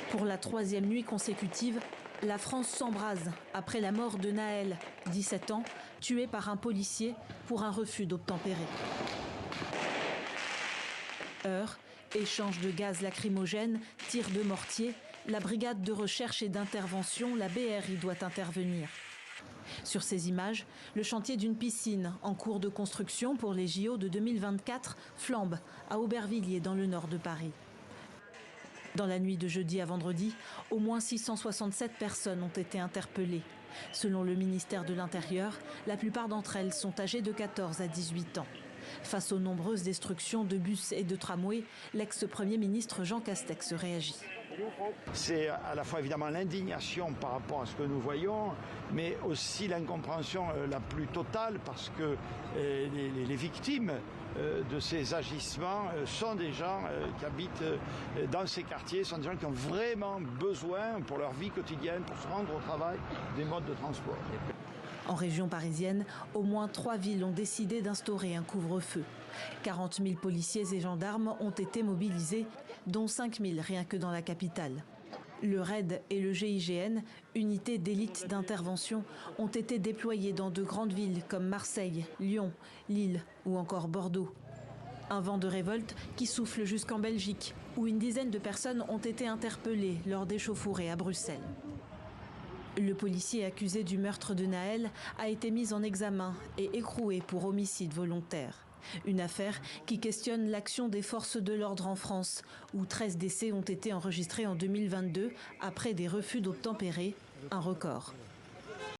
Pour la troisième nuit consécutive, la France s'embrase après la mort de Naël, 17 ans, tué par un policier pour un refus d'obtempérer. Heurts, échange de gaz lacrymogène, tirs de mortier, la brigade de recherche et d'intervention, la BRI, doit intervenir. Sur ces images, le chantier d'une piscine en cours de construction pour les JO de 2024 flambe à Aubervilliers dans le nord de Paris. Dans la nuit de jeudi à vendredi, au moins 667 personnes ont été interpellées. Selon le ministère de l'Intérieur, la plupart d'entre elles sont âgées de 14 à 18 ans. Face aux nombreuses destructions de bus et de tramways, l'ex-premier ministre Jean Castex réagit. C'est à la fois évidemment l'indignation par rapport à ce que nous voyons, mais aussi l'incompréhension la plus totale parce que les victimes de ces agissements sont des gens qui habitent dans ces quartiers, sont des gens qui ont vraiment besoin pour leur vie quotidienne, pour se rendre au travail, des modes de transport. En région parisienne, au moins 3 villes ont décidé d'instaurer un couvre-feu. 40 000 policiers et gendarmes ont été mobilisés, dont 5 000 rien que dans la capitale. Le RAID et le GIGN, unités d'élite d'intervention, ont été déployés dans de grandes villes comme Marseille, Lyon, Lille ou encore Bordeaux. Un vent de révolte qui souffle jusqu'en Belgique, où une dizaine de personnes ont été interpellées lors d'échauffourées à Bruxelles. Le policier accusé du meurtre de Naël a été mis en examen et écroué pour homicide volontaire. Une affaire qui questionne l'action des forces de l'ordre en France, où 13 décès ont été enregistrés en 2022 après des refus d'obtempérer, un record.